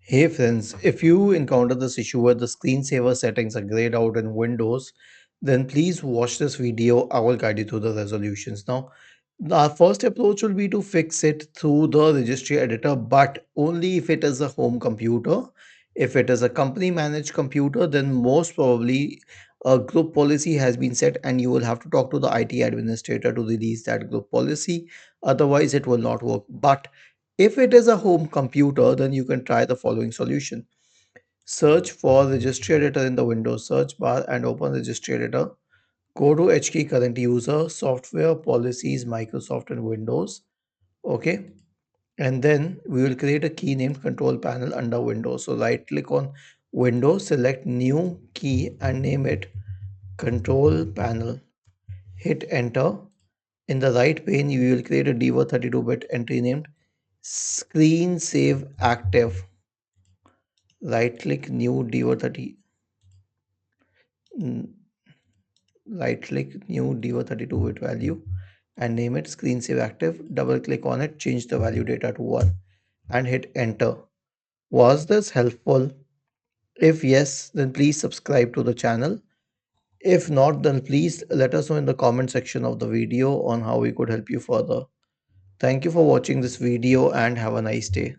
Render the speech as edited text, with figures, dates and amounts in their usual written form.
Hey friends, if you encounter this issue where the screensaver settings are grayed out in Windows, then please watch this video. I will guide you through the resolutions. Now, our first approach will be to fix it through the registry editor, but only if it is a home computer. If it is a company managed computer, then most probably a group policy has been set and you will have to talk to the IT administrator to release that group policy. Otherwise, it will not work. But if it is a home computer, then you can try the following solution. Search for registry editor in the Windows search bar and open registry editor. Go to HKey current user, software, policies, Microsoft and Windows. Okay. And then we will create a key named control panel under Windows. So right click on Windows, select new key and name it control panel. Hit enter. In the right pane, you will create a DWORD 32-bit entry named screen save active. Right click new DWORD 30. mm, Right click new DWORD 32-bit value and name it screen save active. Double click on it, change the value data to 1 and hit enter. Was this helpful? If yes, then please subscribe to the channel. If not, then please let us know in the comment section of the video on how we could help you further. Thank you for watching this video and have a nice day.